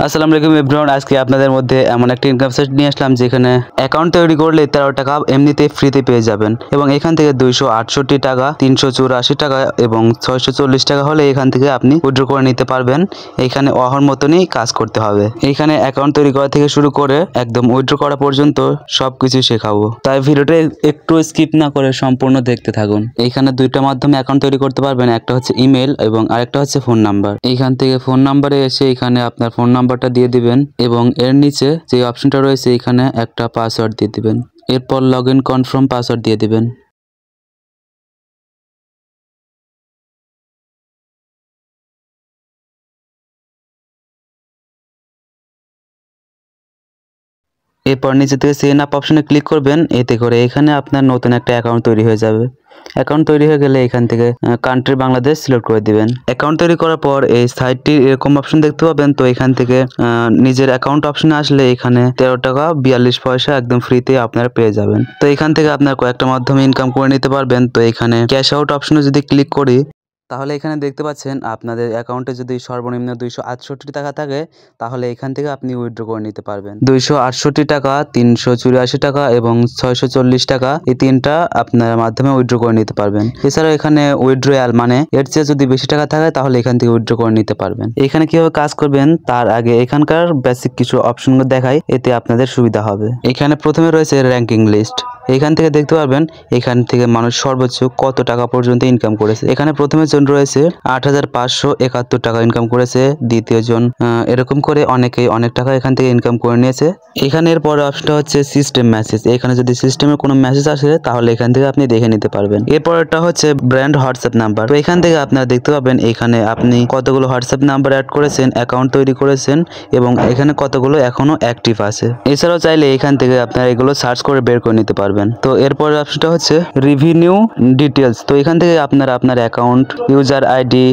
আসসালামু আলাইকুম এভরিওয়ান, আজকে আপনাদের মধ্যে এমন একটা ইনকাম সাইট নিয়ে আসলাম যেখানে অ্যাকাউন্ট তৈরি করলে 13 টাকা এমনিতে ফ্রিতে পেয়ে যাবেন এবং এখান থেকে 268 টাকা, 384 টাকা এবং 640 টাকা হলে এখান থেকে আপনি উইথড্র করে নিতে পারবেন। এখানে অহর মতনই কাজ করতে হবে। এখানে অ্যাকাউন্ট তৈরি করা থেকে শুরু করে একদম উইথড্র করা পর্যন্ত সবকিছু শেখাবো, তাই ভিডিওটা একটু স্কিপ না করে সম্পূর্ণ দেখতে থাকুন। এইখানে দুইটা মাধ্যমে অ্যাকাউন্ট তৈরি করতে পারবেন, একটা হচ্ছে ইমেল এবং আরেকটা হচ্ছে ফোন নাম্বার। এইখান থেকে ফোন নাম্বারে এসে এখানে আপনার ফোন নাম্বারটা দিয়ে দিবেন এবং এর নিচে যে অপশনটা রয়েছে এখানে একটা পাসওয়ার্ড দিয়ে দিবেন। এরপর লগইন কনফার্ম পাসওয়ার্ড দিয়ে দিবেন। এরপর নিচে থেকে সেন আপ অপশনে ক্লিক করবেন, এতে করে এখানে আপনার নতুন একটা অ্যাকাউন্ট তৈরি হয়ে যাবে। অ্যাকাউন্ট তৈরি হয়ে গেলে এখান থেকে কান্ট্রি বাংলাদেশ সিলেক্ট করে দিবেন। অ্যাকাউন্ট তৈরি করার পর এই সাইটটির এরকম অপশন দেখতে পাবেন। তো এখান থেকে নিজের অ্যাকাউন্ট অপশনে আসলে এখানে 13 টাকা 42 পয়সা একদম ফ্রিতে আপনারা পেয়ে যাবেন। তো এখান থেকে আপনার কয়েকটা মাধ্যমে ইনকাম করে নিতে পারবেন। তো এখানে ক্যাশ আউট অপশনে যদি ক্লিক করি তাহলে এখানে দেখতে পাচ্ছেন আপনাদের অ্যাকাউন্টে যদি সর্বনিম্ন 268 টাকা থাকে তাহলে এখান থেকে আপনি উইথড্র করে নিতে পারবেন। 268 টাকা, 384 টাকা এবং 640 টাকা, এই তিনটা আপনার মাধ্যমে উইথড্র করে নিতে পারবেন। এছাড়াও এখানে উইথড্রয়াল মানে এর চেয়ে যদি বেশি টাকা থাকে তাহলে এখান থেকে উইথড্র করে নিতে পারবেন। এখানে কিভাবে কাজ করবেন তার আগে এখানকার বেসিক কিছু অপশনগুলো দেখাই, এতে আপনাদের সুবিধা হবে। এখানে প্রথমে রয়েছে র্যাঙ্কিং লিস্ট। এখান থেকে দেখতে পারবেন এখান থেকে মানুষ সর্বোচ্চ কত টাকা পর্যন্ত ইনকাম করেছে। এখানে প্রথমে জন রয়েছে 8571 টাকা ইনকাম করেছে, দ্বিতীয় জন এরকম করে অনেকেই অনেক টাকা এখান থেকে ইনকাম করে নিয়েছে। এখানে এর পরে অপশনটা হচ্ছে সিস্টেম মেসেজ। এখানে যদি সিস্টেমে কোনো মেসেজ আসে তাহলে এখান থেকে আপনি দেখে নিতে পারবেন। এরপরটা হচ্ছে ব্র্যান্ড হোয়াটসঅ্যাপ নাম্বার। তো এখান থেকে আপনারা দেখতে পাবেন এখানে আপনি কতগুলো হোয়াটসঅ্যাপ নাম্বার অ্যাড করেছেন, অ্যাকাউন্ট তৈরি করেছেন এবং এখানে কতগুলো এখনো অ্যাক্টিভ আছে। এছাড়াও চাইলে এখান থেকে আপনারা এগুলো সার্চ করে বের করে নিতে পারবেন। তো এরপর অপশনটা হচ্ছে রিভিনিউ ডিটেলস। তো এখান থেকে আপনারা আপনার অ্যাকাউন্ট, ইউজার আইডি,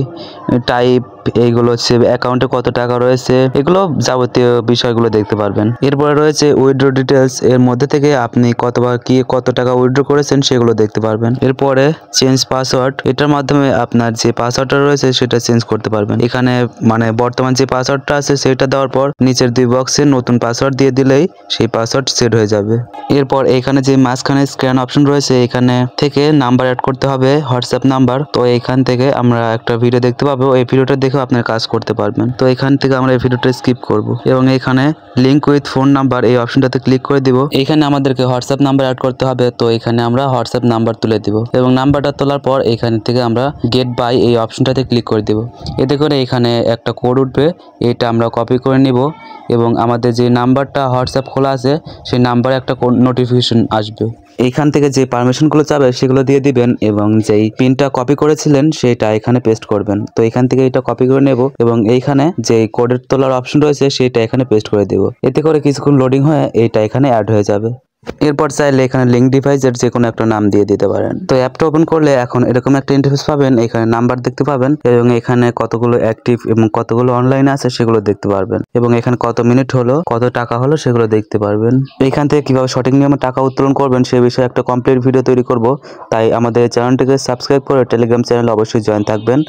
টাইপ, এইগুলো হচ্ছে অ্যাকাউন্টে কত টাকা রয়েছে, এগুলো যাবতীয় বিষয়গুলো দেখতে পারবেন। এরপরে রয়েছে উইথড্র ডিটেলস। এর মধ্যে থেকে আপনি কতবার কি কত টাকা উইথড্র করেছেন সেগুলো দেখতে পারবেন। এরপরে চেঞ্জ পাসওয়ার্ড, এটার মাধ্যমে আপনার যে পাসওয়ার্ডটা রয়েছে সেটা চেঞ্জ করতে পারবেন। এখানে মানে বর্তমান যে পাসওয়ার্ডটা আছে সেটা দেওয়ার পর নিচের দুই বক্সে নতুন পাসওয়ার্ড দিয়ে দিলেই সেই পাসওয়ার্ড সেট হয়ে যাবে। এরপর এখানে যে মাঝখানে স্ক্যান অপশন রয়েছে এখানে থেকে নাম্বার অ্যাড করতে হবে, হোয়াটসঅ্যাপ নাম্বার। তো এখান থেকে আমরা একটা ভিডিও দেখতে পাবো, এই ভিডিওটা দেখে আপনার কাজ করতে পারবেন। তো এখান থেকে আমরা এই ভিডিওটা স্কিপ করব এবং এখানে লিংক উইথ ফোন নাম্বার এই অপশনটাতে ক্লিক করে দিব। এখানে আমাদেরকে হোয়াটসঅ্যাপ নাম্বার অ্যাড করতে হবে। তো এখানে আমরা হোয়াটসঅ্যাপ নাম্বার তুলে দিব এবং নাম্বারটা তোলার পর এখান থেকে আমরা গেট বাই এই অপশনটাতে ক্লিক করে দিব। এতে করে এখানে একটা কোড উঠবে, এটা আমরা কপি করে নিব এবং আমাদের যে নাম্বারটা হোয়াটসঅ্যাপ খোলা আছে সেই নাম্বারে একটা নোটিফিকেশন আসবে। এইখান থেকে যে পারমিশনগুলো চাবে সেগুলো দিয়ে দিবেন এবং যেই পিনটা কপি করেছিলেন সেটা এখানে পেস্ট করবেন। তো এখান থেকে এটা কপি করে নেব এবং এইখানে যে কোডের তোলার অপশন রয়েছে সেটা এখানে পেস্ট করে দেব। এতে করে কিছুক্ষণ লোডিং হয়ে এটা এখানে অ্যাড হয়ে যাবে। এরপর চাইলে এখানে লিঙ্ক ডিভাইসের যে কোনো একটা নাম দিয়ে দিতে পারেন। তো অ্যাপটা ওপেন করলে এখন এরকম একটা ইন্টারফেস পাবেন, এখানে নাম্বার দেখতে পাবেন এবং এখানে কতগুলো অ্যাক্টিভ এবং কতগুলো অনলাইনে আছে সেগুলো দেখতে পারবেন এবং এখানে কত মিনিট হলো, কত টাকা হলো সেগুলো দেখতে পারবেন। এখান থেকে কিভাবে সঠিক নিয়মে টাকা উত্তোলন করবেন সে বিষয়ে একটা কমপ্লিট ভিডিও তৈরি করব, তাই আমাদের চ্যানেলটিকে সাবস্ক্রাইব করে টেলিগ্রাম চ্যানেলে অবশ্যই জয়েন থাকবেন।